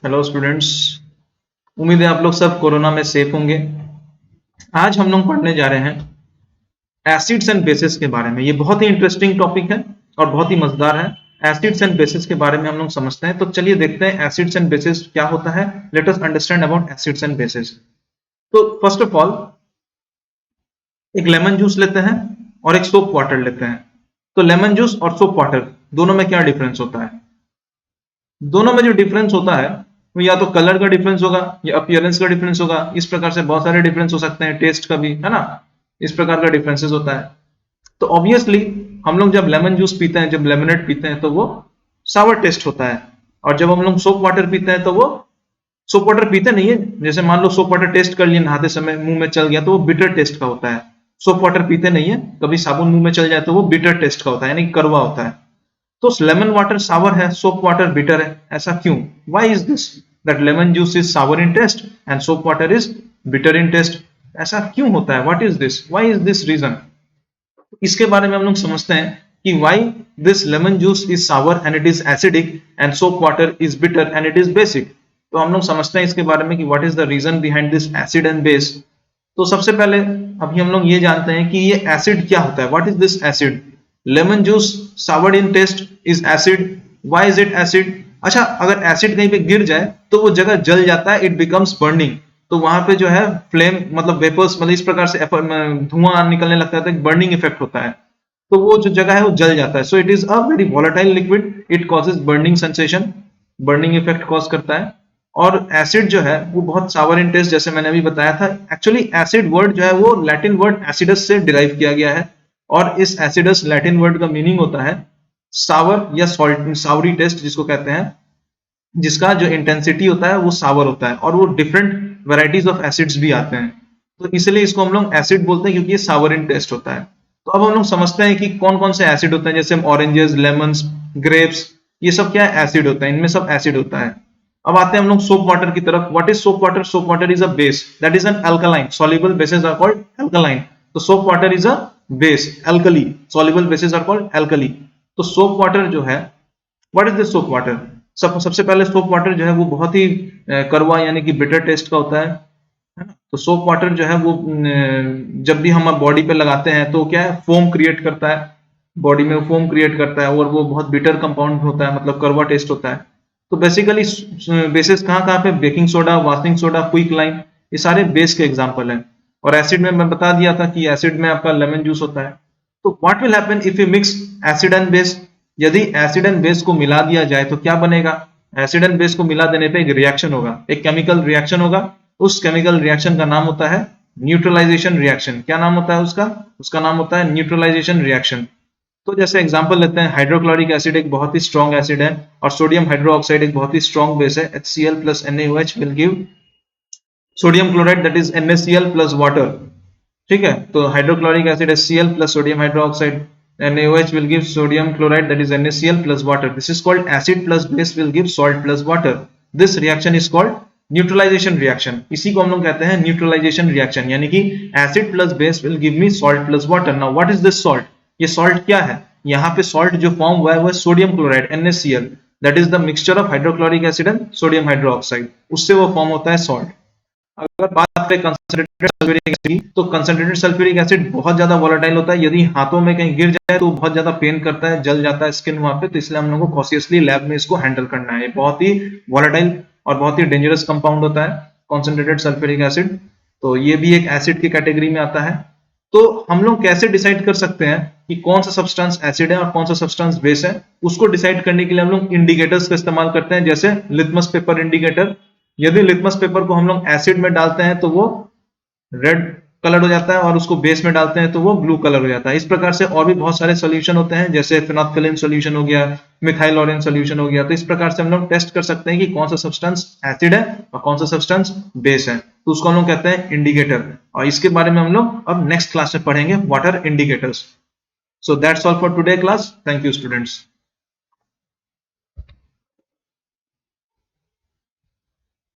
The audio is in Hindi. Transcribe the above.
Hello students. उम्मीद है आप लोग सब कोरोना में सेफ होंगे। आज हम लोग पढ़ने जा रहे हैं एसिड्स एंड बेसिस के बारे में। ये बहुत ही इंटरेस्टिंग टॉपिक है और बहुत ही मजेदार है। एसिड्स एंड बेसिस के बारे में हम लोग समझते हैं, तो चलिए देखते हैं एसिड्स एंड बेसिस क्या होता है। Let us understand about acids and bases. तो फर्स्ट ऑफ ऑल एक लेमन जूस लेते हैं और एक सोप वाटर लेते हैं। तो लेमन जूस और सोप वाटर दोनों में क्या डिफरेंस होता है? दोनों में जो डिफरेंस होता है वो या तो कलर का डिफरेंस होगा या अपीयरेंस का डिफरेंस होगा। इस प्रकार से बहुत सारे डिफरेंस हो सकते हैं, टेस्ट का भी, है ना। इस प्रकार का डिफरेंसेस होता है। तो ऑब्वियसली हम लोग जब लेमन जूस पीते हैं, जब लेमनेड पीते हैं, तो वो सावर टेस्ट होता है। और जब हम लोग सोप वाटर पीते हैं तो वो सोप वाटर पीते नहीं है। जैसे मान लो सोप वाटर टेस्ट कर लिए नहाते समय, मुंह में चल गया तो वो बिटर टेस्ट का होता है। सोप वाटर पीते नहीं है, कभी साबुन मुंह में चल जाए तो वो बिटर टेस्ट का होता है, यानी कड़वा होता है। तो लेमन वाटर सावर है, सोप वाटर बिटर है। ऐसा क्यों? Why is this that lemon juice is sour in taste and soap water is bitter in taste? ऐसा क्यों होता है? What is this? Why is this reason? इसके बारे में हम लोग समझते हैं कि why this lemon juice is sour and it is acidic and soap water is bitter and it is basic. तो हम लोग समझते हैं इसके बारे में कि what is the reason behind this acid and base. तो सबसे पहले अभी हम लोग ये जानते हैं कि ये एसिड क्या होता है। What is this acid? Lemon juice sour in taste is acid. Why is it acid? अच्छा, अगर एसिड कहीं पे गिर जाए तो वो जगह जल जाता है, इट बिकम्स बर्निंग। तो वहां पे जो है फ्लेम मतलब वेपर्स, मतलब इस प्रकार से धुआं निकलने लगता है, तो एक बर्निंग इफेक्ट होता है। तो वो जो जगह है वो जल जाता है। So it is a very volatile liquid, it causes burning sensation, burning effect cause करता है। और एसिड जो है वो बहुत सावर इन टेस्ट, जैसे मैंने अभी बताया था। एक्चुअली एसिड वर्ड जो है वो लैटिन वर्ड एसिडस से डिराइव किया गया है, और इस एसिडस लैटिन वर्ड का मीनिंग होता है सावर या सॉल्ट, सावरी टेस्ट जिसको कहते हैं, जिसका जो इंटेंसिटी होता है वो सावर होता है। और वो डिफरेंट वेराइटीज ऑफ एसिड्स भी आते हैं, तो इसलिए इसको हम लोग एसिड बोलते हैं, क्योंकि ये सावर इन टेस्ट होता है। तो अब हम लोग समझते हैं कि कौन कौन से एसिड होते हैं। जैसे ऑरेंजेस, लेमन्स, ग्रेप्स, ये सब क्या है? एसिड होता है, इनमें सब एसिड होता है। अब आते हैं हम लोग सोप वाटर की तरफ। What is soap water? Soap water is a base, that is an alkaline, soluble bases are called alkaline. तो soap water is a base, alkali, soluble bases are called alkali. तो सोप वाटर जो है, what is this soap water? सबसे पहले सोप वाटर जो है वो बहुत ही कड़वा यानी कि बिटर टेस्ट का होता है ना। तो सोप वाटर जो है वो जब भी हम बॉडी पे लगाते हैं तो क्या है, फोम क्रिएट करता है, बॉडी में फोम क्रिएट करता है, और वो बहुत बिटर कंपाउंड होता है, मतलब कड़वा टेस्ट होता है। तो बेसिकली बेसिस कहाँ कहाँ पे? Baking soda, washing soda, quick lime, ये सारे बेस के एग्जाम्पल हैं। और एसिड में मैं बता दिया था कि एसिड में आपका लेमन जूस होता है। तो what will happen if you mix acid and base? यदि एसिड एंड बेस को मिला दिया जाए तो क्या बनेगा? एसिड एंड बेस को मिला देने पे एक रिएक्शन होगा, एक केमिकल रिएक्शन होगा। उस केमिकल रिएक्शन का नाम होता है न्यूट्रलाइजेशन रिएक्शन। क्या नाम होता है उसका? उसका नाम होता है न्यूट्रलाइजेशन रिएक्शन। तो जैसे एग्जांपल लेते हैं, हाइड्रोक्लोरिक एसिड एक बहुत ही स्ट्रॉन्ग एसिड है, और सोडियम हाइड्रोक्साइड एक बहुत ही स्ट्रॉन्ग बेस है। HCl plus NaOH will give sodium chloride, that is NaCl plus water. ठीक है, तो hydrochloric acid HCl plus sodium hydroxide, NaOH will give sodium chloride, that is NaCl plus water. This is called acid plus base will give salt plus water. This reaction is called neutralisation reaction. इसी को हम लोग कहते हैं न्यूट्रलाइजेशन रिएक्शन, यानी कि acid plus base will give me salt plus water. Now what is this salt? ये सॉल्ट क्या है? यहाँ पे सॉल्ट जो फॉर्म हुआ है वो sodium chloride, NaCl, that is the mixture of hydrochloric acid and sodium hydroxide, उससे वो फॉर्म होता है सॉल्ट। अगर बात करें कंसंट्रेटेड सल्फ्यूरिक एसिड की, तो कंसंट्रेटेड सल्फ्यूरिक एसिड बहुत ज्यादा वोलेटाइल होता है। यदि हाथों में कहीं गिर जाए तो बहुत ज्यादा पेन करता है, जल जाता है स्किन वहां पे। तो इसलिए हम लोगों को कॉशियसली लैब में इसको हैंडल करना है। बहुत ही वोलेटाइल और बहुत ही डेंजरस कंपाउंड होता है कंसंट्रेटेड सल्फ्यूरिक एसिड। तो ये भी एक एसिड की कैटेगरी में आता है। तो हम लोग कैसे डिसाइड कर सकते हैं कि कौन सा सब्सटेंस एसिड है और कौन सा सब्सटेंस बेस है? उसको डिसाइड करने के लिए हम लोग इंडिकेटर्स का इस्तेमाल करते हैं, जैसे लिटमस पेपर इंडिकेटर। यदि लिटमस पेपर को हम लोग एसिड में डालते हैं तो वो रेड कलर हो जाता है, और उसको बेस में डालते हैं तो वो ब्लू कलर हो जाता है। इस प्रकार से और भी बहुत सारे सॉल्यूशन होते हैं, जैसे फिनोल्फिलीन सॉल्यूशन हो गया, मिथाइल ऑरेंज सॉल्यूशन हो गया। तो इस प्रकार से हम लोग टेस्ट कर सकते हैं कि कौन सा सब्सटेंस एसिड है और कौन सा सब्सटेंस बेस है। तो उसको हम लोग कहते हैं इंडिकेटर, और इसके बारे में हम लोग अब नेक्स्ट क्लास में पढ़ेंगे, what are indicators. So that's all for today class. Thank you students.